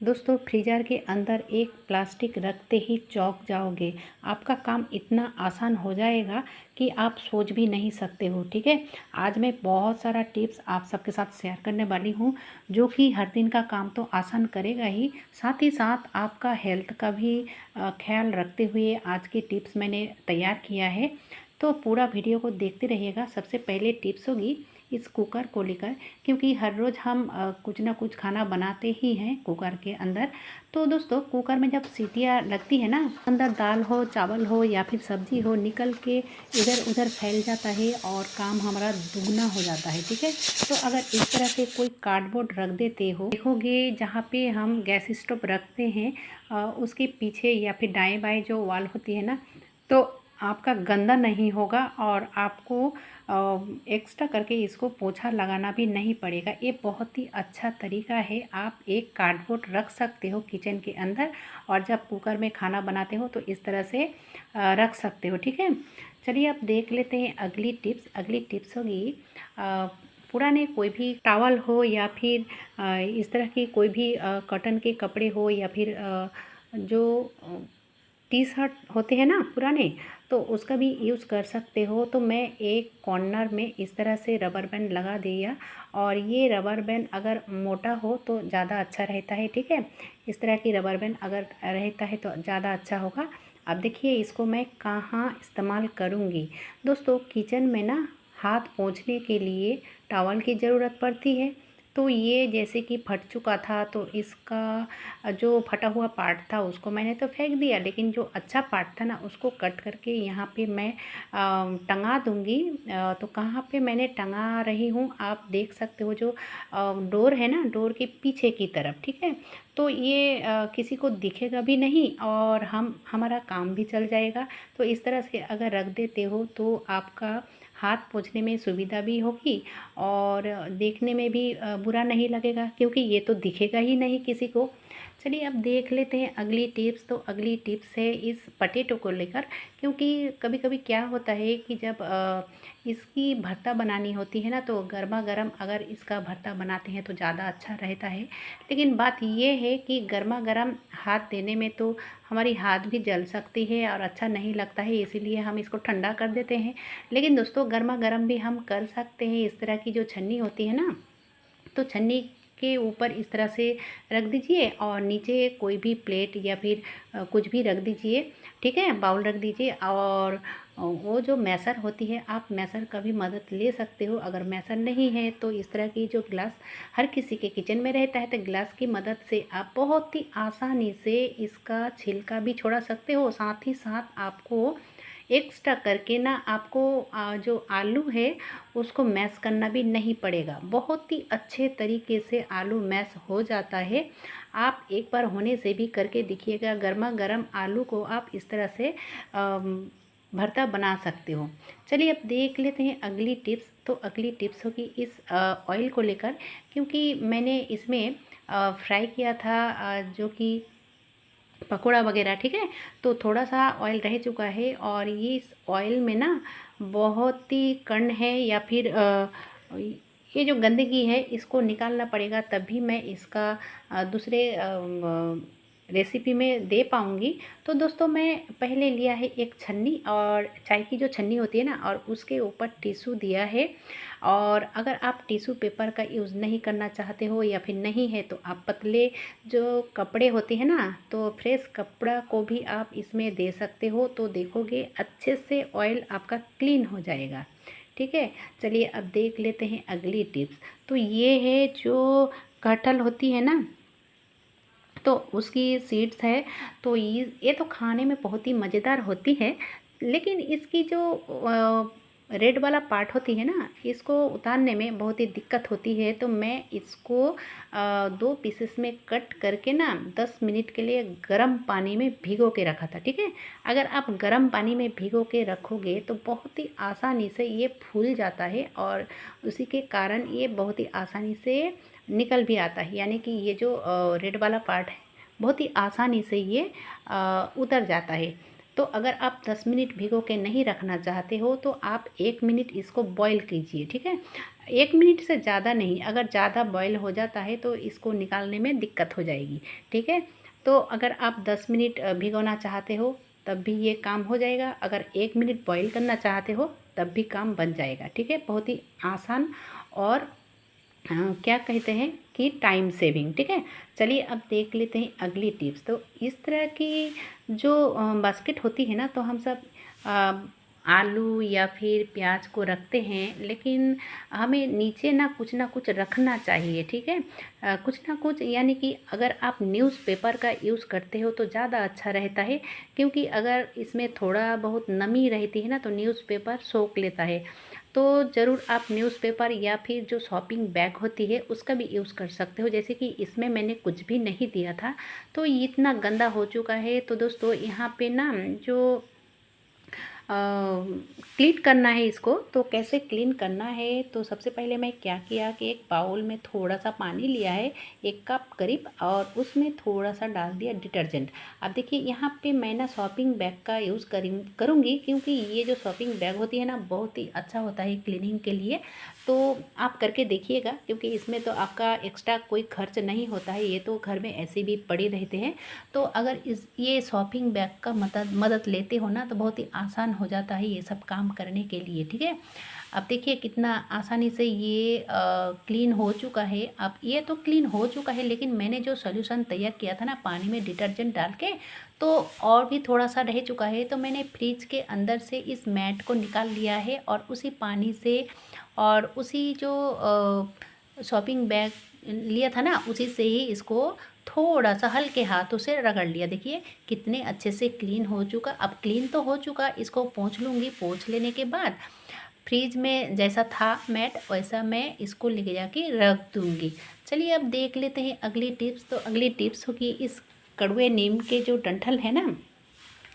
दोस्तों फ्रीज़र के अंदर एक प्लास्टिक रखते ही चौंक जाओगे। आपका काम इतना आसान हो जाएगा कि आप सोच भी नहीं सकते हो। ठीक है, आज मैं बहुत सारा टिप्स आप सबके साथ शेयर करने वाली हूँ जो कि हर दिन का काम तो आसान करेगा ही, साथ ही साथ आपका हेल्थ का भी ख्याल रखते हुए आज के टिप्स मैंने तैयार किया है। तो पूरा वीडियो को देखते रहिएगा। सबसे पहले टिप्स होगी इस कुकर को लेकर, क्योंकि हर रोज़ हम कुछ ना कुछ खाना बनाते ही हैं कुकर के अंदर। तो दोस्तों कुकर में जब सीटियाँ लगती है ना, अंदर दाल हो, चावल हो या फिर सब्जी हो, निकल के इधर उधर फैल जाता है और काम हमारा दुगना हो जाता है। ठीक है, तो अगर इस तरह से कोई कार्डबोर्ड रख देते हो, देखोगे जहाँ पे हम गैस स्टोव रखते हैं उसके पीछे या फिर दाएँ बाएँ जो वॉल होती है ना, तो आपका गंदा नहीं होगा और आपको एक्स्ट्रा करके इसको पोछा लगाना भी नहीं पड़ेगा। ये बहुत ही अच्छा तरीका है। आप एक कार्डबोर्ड रख सकते हो किचन के अंदर और जब कुकर में खाना बनाते हो तो इस तरह से रख सकते हो। ठीक है, चलिए अब देख लेते हैं अगली टिप्स। अगली टिप्स होगी पुराने कोई भी टॉवल हो या फिर इस तरह की कोई भी कॉटन के कपड़े हो या फिर जो टी शर्ट होते हैं ना पुराने, तो उसका भी यूज़ कर सकते हो। तो मैं एक कॉर्नर में इस तरह से रबर बैंड लगा दिया और ये रबर बैंड अगर मोटा हो तो ज़्यादा अच्छा रहता है। ठीक है, इस तरह की रबर बैंड अगर रहता है तो ज़्यादा अच्छा होगा। अब देखिए इसको मैं कहाँ इस्तेमाल करूँगी। दोस्तों किचन में ना हाथ पोंछने के लिए टॉवल की ज़रूरत पड़ती है। तो ये जैसे कि फट चुका था तो इसका जो फटा हुआ पार्ट था उसको मैंने तो फेंक दिया, लेकिन जो अच्छा पार्ट था ना उसको कट करके यहाँ पे मैं टंगा दूँगी। तो कहाँ पे मैंने टंगा रही हूँ आप देख सकते हो, जो डोर है ना, डोर के पीछे की तरफ। ठीक है, तो ये किसी को दिखेगा भी नहीं और हमारा काम भी चल जाएगा। तो इस तरह से अगर रख देते हो तो आपका हाथ पोंछने में सुविधा भी होगी और देखने में भी बुरा नहीं लगेगा, क्योंकि ये तो दिखेगा ही नहीं किसी को। चलिए अब देख लेते हैं अगली टिप्स। तो अगली टिप्स है इस पटेटो को लेकर, क्योंकि कभी कभी क्या होता है कि जब इसकी भरता बनानी होती है ना, तो गर्मा गर्म अगर इसका भरता बनाते हैं तो ज़्यादा अच्छा रहता है। लेकिन बात ये है कि गर्मा गर्म हाथ देने में तो हमारी हाथ भी जल सकती है और अच्छा नहीं लगता है, इसीलिए हम इसको ठंडा कर देते हैं। लेकिन दोस्तों गर्मा गर्म भी हम कर सकते हैं। इस तरह की जो छन्नी होती है ना, तो छन्नी के ऊपर इस तरह से रख दीजिए और नीचे कोई भी प्लेट या फिर कुछ भी रख दीजिए। ठीक है, बाउल रख दीजिए और वो जो मैसर होती है, आप मैसर का भी मदद ले सकते हो। अगर मैसर नहीं है तो इस तरह की जो ग्लास हर किसी के किचन में रहता है, तो ग्लास की मदद से आप बहुत ही आसानी से इसका छिलका भी छोड़ा सकते हो। साथ ही साथ आपको एक्स्ट्रा करके ना आपको जो आलू है उसको मैश करना भी नहीं पड़ेगा। बहुत ही अच्छे तरीके से आलू मैश हो जाता है। आप एक बार होने से भी करके देखिएगा। गर्मा गर्म आलू को आप इस तरह से भरता बना सकते हो। चलिए अब देख लेते हैं अगली टिप्स। तो अगली टिप्स होगी इस ऑयल को लेकर, क्योंकि मैंने इसमें फ्राई किया था जो कि पकोड़ा वगैरह। ठीक है, तो थोड़ा सा ऑयल रह चुका है और ये इस ऑयल में ना बहुत ही कण है या फिर ये जो गंदगी है इसको निकालना पड़ेगा, तभी मैं इसका दूसरे रेसिपी में दे पाऊँगी। तो दोस्तों मैं पहले लिया है एक छन्नी, और चाय की जो छन्नी होती है ना, और उसके ऊपर टिश्यू दिया है। और अगर आप टिश्यू पेपर का यूज़ नहीं करना चाहते हो या फिर नहीं है तो आप पतले जो कपड़े होते हैं ना, तो फ्रेश कपड़ा को भी आप इसमें दे सकते हो। तो देखोगे अच्छे से ऑयल आपका क्लीन हो जाएगा। ठीक है, चलिए अब देख लेते हैं अगली टिप्स। तो ये है जो कटहल होती है ना, तो उसकी सीड्स है। तो ये तो खाने में बहुत ही मज़ेदार होती है, लेकिन इसकी जो रेड वाला पार्ट होती है ना, इसको उतारने में बहुत ही दिक्कत होती है। तो मैं इसको दो पीसेस में कट करके ना 10 मिनट के लिए गर्म पानी में भिगो के रखा था। ठीक है, अगर आप गर्म पानी में भिगो के रखोगे तो बहुत ही आसानी से ये फूल जाता है और उसी के कारण ये बहुत ही आसानी से निकल भी आता है। यानी कि ये जो रेड वाला पार्ट है बहुत ही आसानी से ये उतर जाता है। तो अगर आप 10 मिनट भिगो के नहीं रखना चाहते हो तो आप 1 मिनट इसको बॉईल कीजिए। ठीक है, 1 मिनट से ज़्यादा नहीं, अगर ज़्यादा बॉयल हो जाता है तो इसको निकालने में दिक्कत हो जाएगी, ठीक है। तो अगर आप 10 मिनट भिगोना चाहते हो तब भी ये काम हो जाएगा, अगर 1 मिनट बॉयल करना चाहते हो तब भी काम बन जाएगा, ठीक है। बहुत ही आसान और क्या कहते हैं कि टाइम सेविंग, ठीक है। चलिए अब देख लेते हैं अगली टिप्स। तो इस तरह की जो बास्केट होती है ना, तो हम सब आलू या फिर प्याज को रखते हैं, लेकिन हमें नीचे ना कुछ रखना चाहिए, ठीक है। कुछ ना कुछ, यानी कि अगर आप न्यूज़पेपर का यूज़ करते हो तो ज़्यादा अच्छा रहता है, क्योंकि अगर इसमें थोड़ा बहुत नमी रहती है ना तो न्यूज़पेपर सोख लेता है। तो ज़रूर आप न्यूज़पेपर या फिर जो शॉपिंग बैग होती है उसका भी यूज़ कर सकते हो। जैसे कि इसमें मैंने कुछ भी नहीं दिया था तो ये इतना गंदा हो चुका है। तो दोस्तों यहाँ पे ना जो क्लीन करना है इसको, तो कैसे क्लीन करना है, तो सबसे पहले मैं क्या किया कि एक बाउल में थोड़ा सा पानी लिया है, 1 कप करीब, और उसमें थोड़ा सा डाल दिया डिटर्जेंट। अब देखिए यहाँ पे मैं ना शॉपिंग बैग का यूज़ करूँगी, क्योंकि ये जो शॉपिंग बैग होती है ना बहुत ही अच्छा होता है क्लीनिंग के लिए। तो आप करके देखिएगा, क्योंकि इसमें तो आपका एक्स्ट्रा कोई खर्च नहीं होता है, ये तो घर में ऐसे भी पड़े रहते हैं। तो अगर ये शॉपिंग बैग का मदद लेते हो ना तो बहुत ही आसान हो जाता है ये सब काम करने के लिए, ठीक है। अब देखिए कितना आसानी से ये क्लीन हो चुका है। अब ये तो क्लीन हो चुका है, लेकिन मैंने जो सॉल्यूशन तैयार किया था ना पानी में डिटर्जेंट डाल के, तो और भी थोड़ा सा रह चुका है। तो मैंने फ्रिज के अंदर से इस मैट को निकाल लिया है और उसी पानी से और उसी जो शॉपिंग बैग लिया था ना उसी से ही इसको थोड़ा सा हल्के हाथों से रगड़ लिया। देखिए कितने अच्छे से क्लीन हो चुका। अब क्लीन तो हो चुका, इसको पोंछ लूँगी। पोंछ लेने के बाद फ्रिज में जैसा था मैट वैसा मैं इसको लेके जाके रख दूँगी। चलिए अब देख लेते हैं अगली टिप्स। तो अगली टिप्स होगी इस कड़वे नीम के जो डंठल है ना,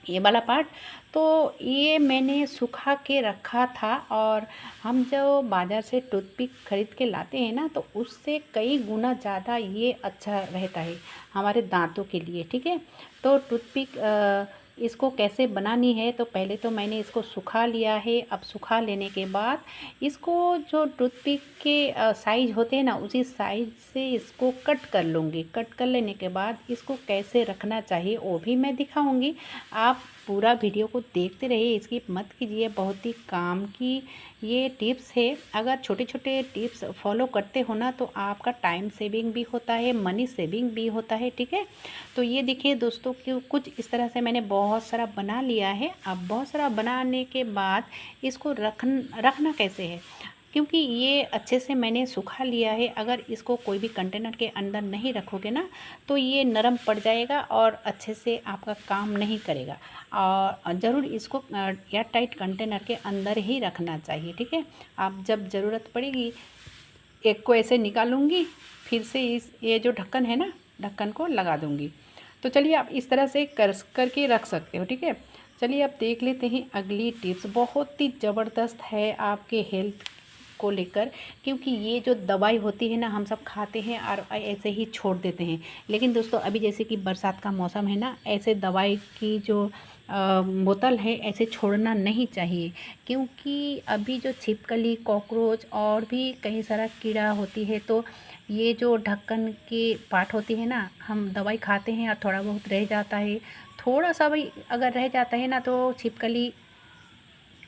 ये वाला पार्ट, तो ये मैंने सुखा के रखा था। और हम जो बाज़ार से टूथपिक ख़रीद के लाते हैं ना तो उससे कई गुना ज़्यादा ये अच्छा रहता है हमारे दांतों के लिए, ठीक है। तो टूथपिक इसको कैसे बनानी है, तो पहले तो मैंने इसको सुखा लिया है। अब सुखा लेने के बाद इसको जो टूथपिक के साइज़ होते हैं ना उसी साइज़ से इसको कट कर लूँगी। कट कर लेने के बाद इसको कैसे रखना चाहिए वो भी मैं दिखाऊँगी। आप पूरा वीडियो को देखते रहिए, स्किप मत कीजिए। बहुत ही काम की ये टिप्स है। अगर छोटे छोटे टिप्स फॉलो करते हो ना तो आपका टाइम सेविंग भी होता है, मनी सेविंग भी होता है, ठीक है। तो ये देखिए दोस्तों कि कुछ इस तरह से मैंने बहुत सारा बना लिया है। अब बहुत सारा बनाने के बाद इसको रखना कैसे है, क्योंकि ये अच्छे से मैंने सुखा लिया है। अगर इसको कोई भी कंटेनर के अंदर नहीं रखोगे ना तो ये नरम पड़ जाएगा और अच्छे से आपका काम नहीं करेगा। और ज़रूर इसको एयर टाइट कंटेनर के अंदर ही रखना चाहिए, ठीक है। आप जब ज़रूरत पड़ेगी एक को ऐसे निकालूंगी, फिर से ये जो ढक्कन है ना ढक्कन को लगा दूंगी। तो चलिए आप इस तरह से करके रख सकते हो, ठीक है। चलिए अब देख लेते हैं अगली टिप्स। बहुत ही ज़बरदस्त है आपके हेल्थ को लेकर, क्योंकि ये जो दवाई होती है ना हम सब खाते हैं और ऐसे ही छोड़ देते हैं। लेकिन दोस्तों अभी जैसे कि बरसात का मौसम है ना, ऐसे दवाई की जो बोतल है ऐसे छोड़ना नहीं चाहिए, क्योंकि अभी जो छिपकली, कॉकरोच और भी कई सारा कीड़ा होती है। तो ये जो ढक्कन की पार्ट होती है ना, हम दवाई खाते हैं और थोड़ा बहुत रह जाता है, थोड़ा सा भी अगर रह जाता है ना तो छिपकली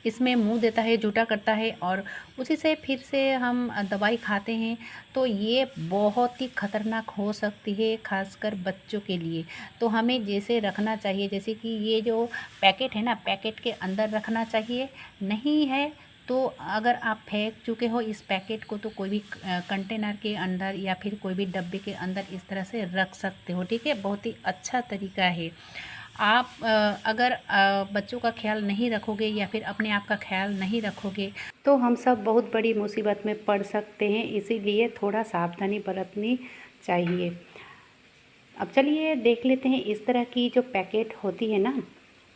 इसमें मुंह देता है, जूठा करता है और उसी से फिर से हम दवाई खाते हैं। तो ये बहुत ही ख़तरनाक हो सकती है, खासकर बच्चों के लिए। तो हमें जैसे रखना चाहिए, जैसे कि ये जो पैकेट है ना पैकेट के अंदर रखना चाहिए। नहीं है तो अगर आप फेंक चुके हो इस पैकेट को तो कोई भी कंटेनर के अंदर या फिर कोई भी डब्बे के अंदर इस तरह से रख सकते हो, ठीक है। बहुत ही अच्छा तरीका है। आप अगर बच्चों का ख्याल नहीं रखोगे या फिर अपने आप का ख्याल नहीं रखोगे तो हम सब बहुत बड़ी मुसीबत में पड़ सकते हैं। इसीलिए थोड़ा सावधानी बरतनी चाहिए। अब चलिए देख लेते हैं इस तरह की जो पैकेट होती है ना,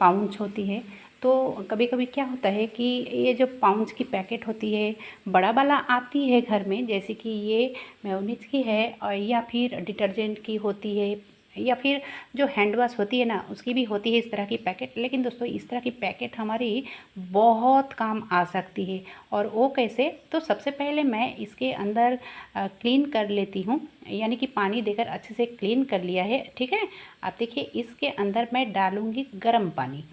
पाउच होती है। तो कभी कभी क्या होता है कि ये जो पाउच की पैकेट होती है बड़ा वाला आती है घर में, जैसे कि ये मेयोनीज की है और या फिर डिटर्जेंट की होती है, या फिर जो हैंड वॉश होती है ना उसकी भी होती है इस तरह की पैकेट। लेकिन दोस्तों इस तरह की पैकेट हमारी बहुत काम आ सकती है। और वो कैसे, तो सबसे पहले मैं इसके अंदर क्लीन कर लेती हूँ, यानी कि पानी देकर अच्छे से क्लीन कर लिया है। ठीक है, अब देखिए इसके अंदर मैं डालूँगी गर्म पानी।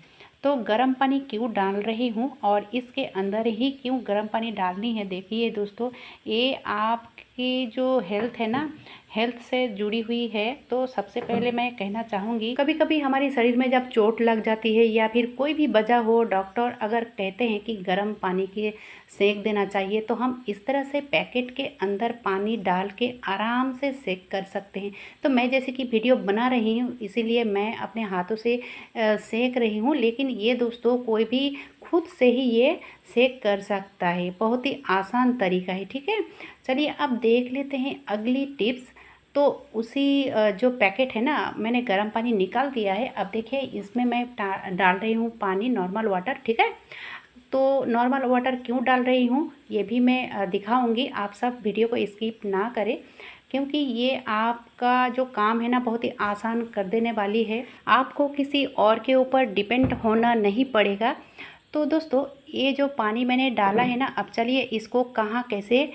तो गर्म पानी क्यों डाल रही हूँ और इसके अंदर ही क्यों गर्म पानी डालनी है, देखिए दोस्तों ये आपकी जो हेल्थ है ना, हेल्थ से जुड़ी हुई है। तो सबसे पहले मैं कहना चाहूँगी, कभी कभी हमारे शरीर में जब चोट लग जाती है या फिर कोई भी वजह हो, डॉक्टर अगर कहते हैं कि गर्म पानी के सेक देना चाहिए, तो हम इस तरह से पैकेट के अंदर पानी डाल के आराम से सेक कर सकते हैं। तो मैं जैसे कि वीडियो बना रही हूँ इसीलिए मैं अपने हाथों से सेक रही हूँ, लेकिन ये दोस्तों कोई भी खुद से ही ये सेक कर सकता है, बहुत ही आसान तरीका है। ठीक है, चलिए अब देख लेते हैं अगली टिप्स। तो उसी जो पैकेट है ना, मैंने गर्म पानी निकाल दिया है। अब देखिए इसमें मैं डाल रही हूँ पानी, नॉर्मल वाटर। ठीक है, तो नॉर्मल वाटर क्यों डाल रही हूँ ये भी मैं दिखाऊंगी, आप सब वीडियो को स्किप ना करें, क्योंकि ये आपका जो काम है ना बहुत ही आसान कर देने वाली है। आपको किसी और के ऊपर डिपेंड होना नहीं पड़ेगा। तो दोस्तों ये जो पानी मैंने डाला है ना, अब चलिए इसको कहाँ कैसे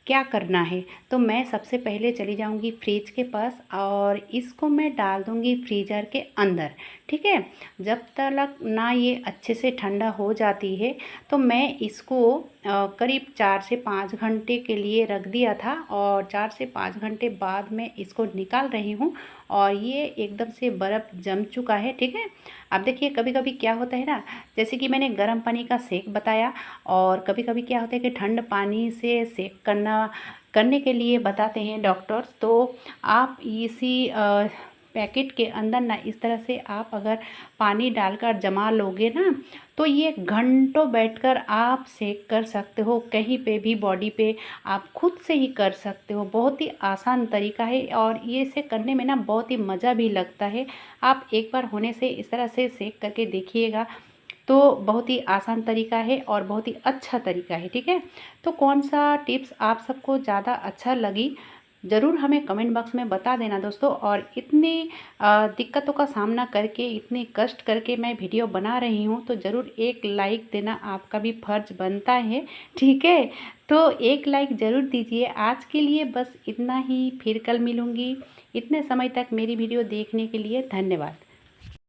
क्या करना है। तो मैं सबसे पहले चली जाऊंगी फ्रिज के पास और इसको मैं डाल दूंगी फ्रीज़र के अंदर। ठीक है, जब तक ना ये अच्छे से ठंडा हो जाती है, तो मैं इसको करीब 4 से 5 घंटे के लिए रख दिया था और 4 से 5 घंटे बाद मैं इसको निकाल रही हूँ और ये एकदम से बर्फ़ जम चुका है। ठीक है, अब देखिए कभी कभी क्या होता है ना, जैसे कि मैंने गर्म पानी का सेक बताया, और कभी कभी क्या होता है कि ठंड पानी से सेक करने के लिए बताते हैं डॉक्टर्स। तो आप इसी पैकेट के अंदर ना इस तरह से आप अगर पानी डालकर जमा लोगे ना, तो ये घंटों बैठकर आप सेक कर सकते हो, कहीं पे भी बॉडी पे आप खुद से ही कर सकते हो। बहुत ही आसान तरीका है और ये इसे करने में ना बहुत ही मज़ा भी लगता है। आप एक बार होने से इस तरह से सेक करके देखिएगा, तो बहुत ही आसान तरीका है और बहुत ही अच्छा तरीका है। ठीक है, तो कौन सा टिप्स आप सबको ज़्यादा अच्छा लगी ज़रूर हमें कमेंट बॉक्स में बता देना दोस्तों। और इतनी दिक्कतों का सामना करके, इतने कष्ट करके मैं वीडियो बना रही हूँ, तो ज़रूर एक लाइक देना आपका भी फ़र्ज बनता है। ठीक है, तो एक लाइक ज़रूर दीजिए। आज के लिए बस इतना ही, फिर कल मिलूँगी। इतने समय तक मेरी वीडियो देखने के लिए धन्यवाद।